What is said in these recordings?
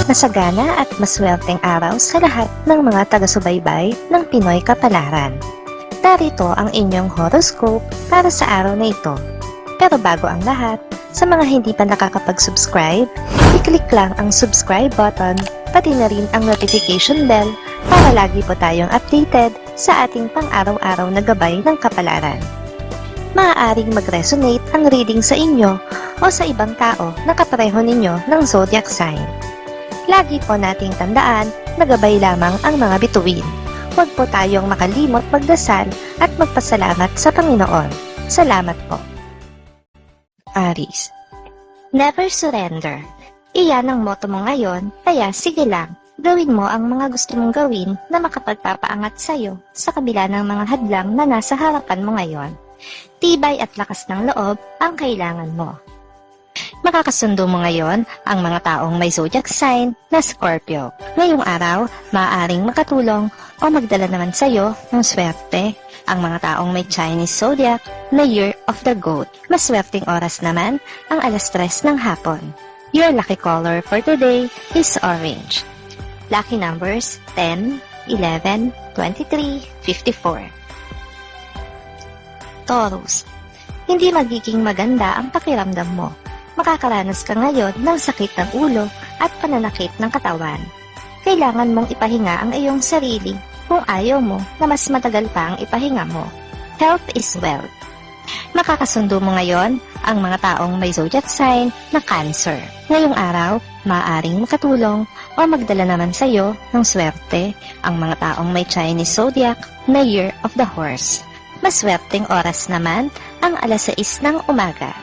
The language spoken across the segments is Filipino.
Masagana at maswerteng araw sa lahat ng mga taga-subaybay ng Pinoy Kapalaran. Narito ang inyong horoscope para sa araw na ito. Pero bago ang lahat, sa mga hindi pa nakakapag-subscribe, i-click lang ang subscribe button, pati na rin ang notification bell para lagi po tayong updated sa ating pang-araw-araw na gabay ng kapalaran. Maaaring mag-resonate ang reading sa inyo o sa ibang tao na kapareho ninyo ng zodiac sign. Lagi po nating tandaan na gabay lamang ang mga bituin. Huwag po tayong makalimot magdasal at magpasalamat sa Panginoon. Salamat po. Aries. Never surrender. Iyan ang motto mo ngayon, kaya sige lang, gawin mo ang mga gusto mong gawin na makapagpapaangat sa'yo sa kabila ng mga hadlang na nasa harapan mo ngayon. Tibay at lakas ng loob ang kailangan mo. Makakasundo mo ngayon ang mga taong may zodiac sign na Scorpio. Ngayong araw, maaaring makatulong o magdala naman sa iyo ng swerte ang mga taong may Chinese zodiac na Year of the Goat. Maswerteng oras naman ang 3:00 ng hapon. Your lucky color for today is orange. Lucky numbers 10, 11, 23, 54. Taurus. Hindi magiging maganda ang pakiramdam mo. Makakaranas ka ngayon ng sakit ng ulo at pananakit ng katawan. Kailangan mong ipahinga ang iyong sarili kung ayaw mo na mas matagal pa ang ipahinga mo. Health is wealth. Makakasundo mo ngayon ang mga taong may zodiac sign na Cancer. Ngayong araw, maaaring makatulong o magdala naman sa iyo ng swerte ang mga taong may Chinese zodiac na Year of the Horse. Maswerteng oras naman ang 6:00 ng umaga.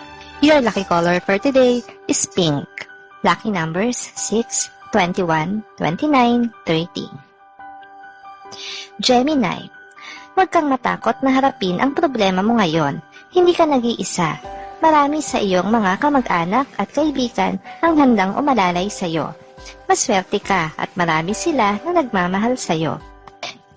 Your lucky color for today is pink. Lucky numbers 6, 21, 29, 30. Gemini. Huwag kang matakot na harapin ang problema mo ngayon. Hindi ka nag-iisa. Marami sa iyong mga kamag-anak at kaibigan ang handang umalalay sa iyo. Maswerte ka at marami sila na nagmamahal sa iyo.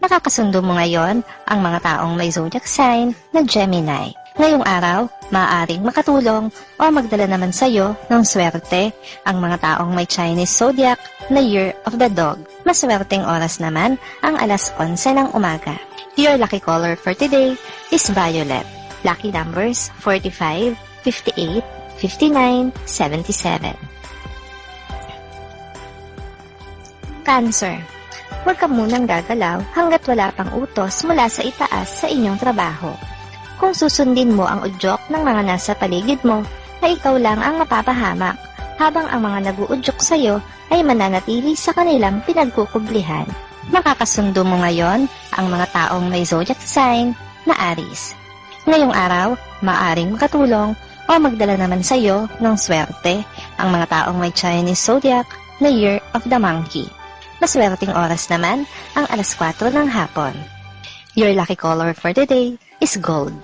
Nakakasundo mo ngayon ang mga taong may zodiac sign na Gemini. Ngayong araw, maaaring makatulong o magdala naman sa iyo ng swerte ang mga taong may Chinese zodiac na Year of the Dog. Maswerteng oras naman ang 11:00 ng umaga. Your lucky color for today is violet. Lucky numbers 45, 58, 59, 77. Cancer. Huwag ka munang gagalaw hanggat wala pang utos mula sa itaas sa inyong trabaho. Kung susundin mo ang udyok ng mga nasa paligid mo, na ikaw lang ang mapapahamak, habang ang mga nag-uudyok sa iyo ay mananatili sa kanilang pinagkukublihan. Makakasundo mo ngayon ang mga taong may zodiac sign na Aries. Ngayong araw, maaaring makatulong o magdala naman sa iyo ng swerte ang mga taong may Chinese zodiac na Year of the Monkey. Maswerteng oras naman ang 4:00 ng hapon. Your lucky color for today is gold.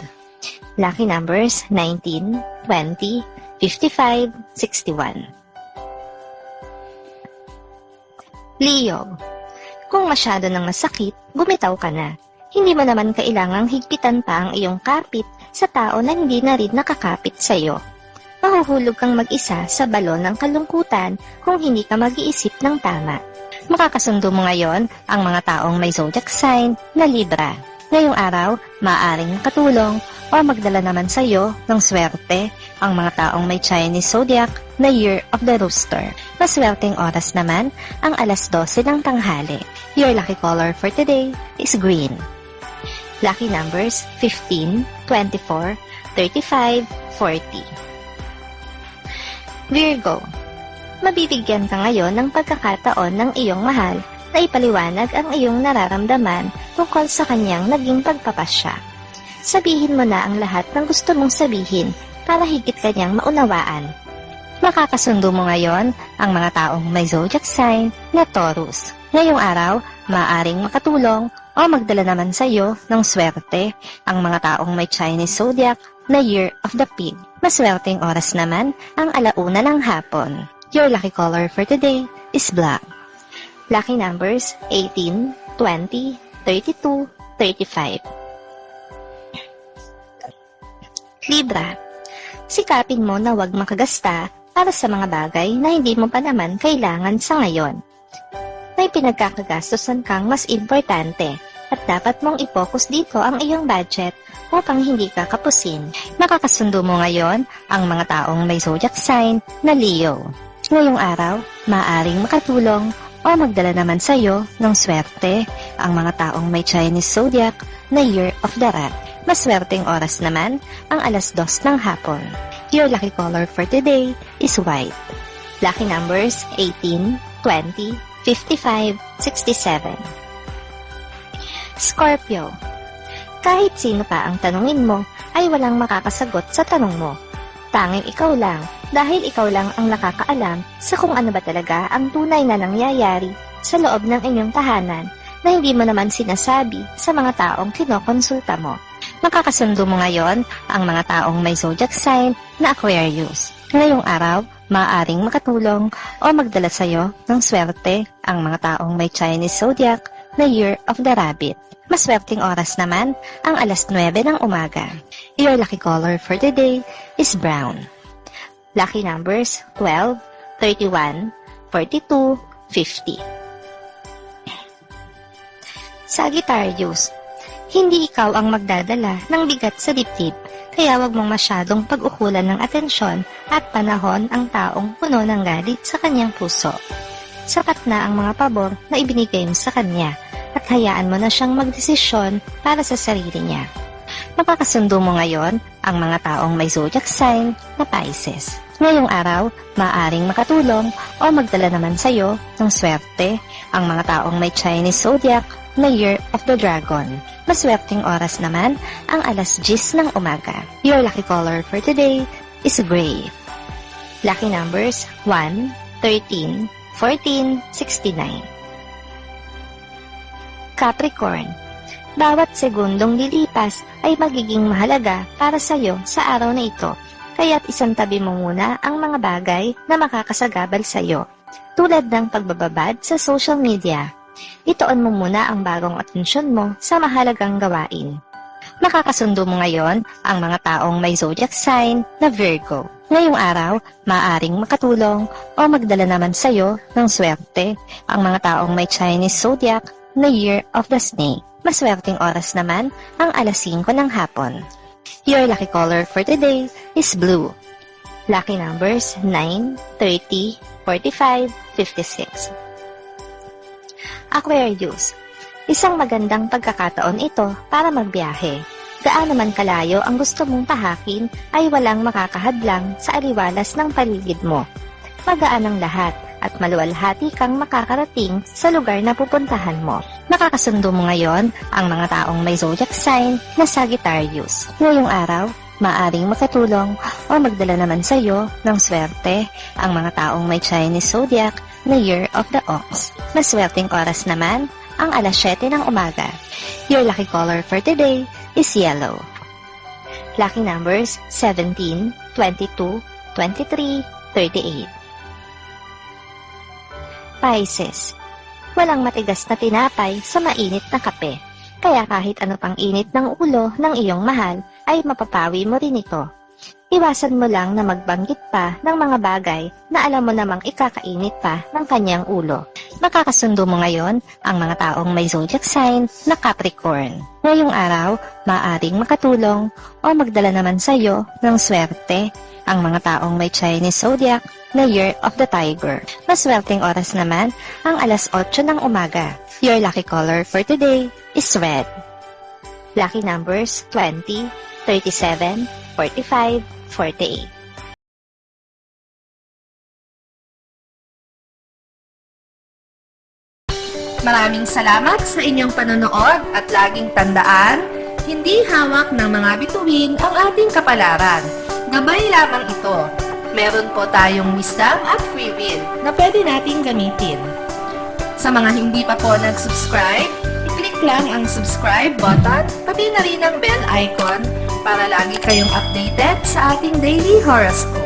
Lucky numbers 19, 20, 55, 61. Leo. Kung masyado nang masakit, bumitaw ka na. Hindi mo naman kailangang higpitan pa ang iyong kapit sa tao na hindi na rin nakakapit sa iyo. Mahuhulog kang mag-isa sa balon ng kalungkutan kung hindi ka mag-iisip ng tama. Makakasundo mo ngayon ang mga taong may zodiac sign na Libra. Ngayong araw, maaaring makatulong o magdala naman sa iyo ng swerte ang mga taong may Chinese zodiac na Year of the Rooster. Maswerteng oras naman ang 12:00 ng tanghali. Your lucky color for today is green. Lucky numbers 15, 24, 35, 40. Virgo. Mabibigyan ka ngayon ng pagkakataon ng iyong mahal na ipaliwanag ang iyong nararamdaman tungkol sa kanyang naging pagpapasya. Sabihin mo na ang lahat ng gusto mong sabihin para higit kanyang maunawaan. Makakasundo mo ngayon ang mga taong may zodiac sign na Taurus. Ngayong araw, maaaring makatulong o magdala naman sa iyo ng swerte ang mga taong may Chinese zodiac na Year of the Pig. Maswerteng oras naman ang 1:00 ng hapon. Your lucky color for today is black. Lucky numbers 18, 20, 32, 35. Libra. Sikapin mo na huwag makagasta para sa mga bagay na hindi mo pa naman kailangan sa ngayon. May pinagkakagastusan kang mas importante at dapat mong i-focus dito ang iyong budget upang hindi ka kapusin. Makakasundo mo ngayon ang mga taong may zodiac sign na Leo. Ngayong araw, maaaring makatulong o magdala naman sa iyo ng swerte ang mga taong may Chinese zodiac na Year of the Rat. Maswerteng oras naman ang 2:00 ng hapon. Your lucky color for today is white. Lucky numbers 18, 20, 55, 67. Scorpio. Kahit sino pa ang tanungin mo, ay walang makakasagot sa tanong mo. Tanging ikaw lang, dahil ikaw lang ang nakakaalam sa kung ano ba talaga ang tunay na nangyayari sa loob ng inyong tahanan na hindi mo naman sinasabi sa mga taong kinokonsulta mo. Makakasundo mo ngayon ang mga taong may zodiac sign na Aquarius. Ngayong araw, maaaring makatulong o magdala sa iyo ng swerte ang mga taong may Chinese zodiac na Year of the Rabbit. Maswerteng oras naman ang 9:00 ng umaga. Your lucky color for today is brown. Lucky numbers 12, 31, 42, 50. Sagittarius. Hindi ikaw ang magdadala ng bigat sa dibdib, kaya wag mong masyadong pag-ukulan ng atensyon at panahon ang taong puno ng galit sa kanyang puso. Sapat na ang mga pabor na ibinigay mo sa kanya at hayaan mo na siyang magdesisyon para sa sarili niya. Makakasundo mo ngayon ang mga taong may zodiac sign na Pisces. Ngayong araw, maaaring makatulong o magdala naman sa iyo ng swerte ang mga taong may Chinese zodiac na Year of the Dragon. Maswerteng oras naman ang 10:00 ng umaga. Your lucky color for today is gray. Lucky numbers 1, 13, 14, 69. Capricorn. Bawat segundong lilipas ay magiging mahalaga para sa iyo sa araw na ito, kaya't isantabi mo muna ang mga bagay na makakasagabal sa iyo, tulad ng pagbababad sa social media. Itoon mo muna ang bagong atensyon mo sa mahalagang gawain. Makakasundo mo ngayon ang mga taong may zodiac sign na Virgo. Ngayong araw, maaaring makatulong o magdala naman sa iyo ng swerte ang mga taong may Chinese zodiac na Year of the Snake. Maswerteng oras naman ang 5:00 ng hapon. Your lucky color for today is blue. Lucky numbers 9, 30, 45, 56. Aquarius. Isang magandang pagkakataon ito para magbiyahe. Gaano man kalayo ang gusto mong tahakin ay walang makakahadlang sa aliwalas ng paligid mo. Magaan ang lahat at maluwalhati kang makakarating sa lugar na pupuntahan mo. Makakasundo mo ngayon ang mga taong may zodiac sign na Sagittarius. Ngayong araw, maaring makatulong o magdala naman sa iyo ng swerte ang mga taong may Chinese zodiac na Year of the Ox. Maswerteng oras naman ang 7:00 ng umaga. Your lucky color for today is yellow. Lucky numbers 17, 22, 23, 38. Pisces. Walang matigas na tinapay sa mainit na kape, kaya kahit ano pang init ng ulo ng iyong mahal ay mapapawi mo rin ito. Iwasan mo lang na magbanggit pa ng mga bagay na alam mo namang ikakainit pa ng kanyang ulo. Makakasundo mo ngayon ang mga taong may zodiac sign na Capricorn. Ngayong araw, maaaring makatulong o magdala naman sa iyo ng swerte ang mga taong may Chinese zodiac na Year of the Tiger. Maswerteng oras naman ang 8:00 ng umaga. Your lucky color for today is red. Lucky numbers 20, 37, 45, 48. Maraming salamat sa inyong panonood at laging tandaan, hindi hawak ng mga bituin ang ating kapalaran. Gabay lamang ito. Meron po tayong wisdom at free will na pwede nating gamitin. Sa mga hindi pa po nag-subscribe, i-click lang ang subscribe button, pati na rin ang bell icon para lagi kayong updated sa ating daily horoscope.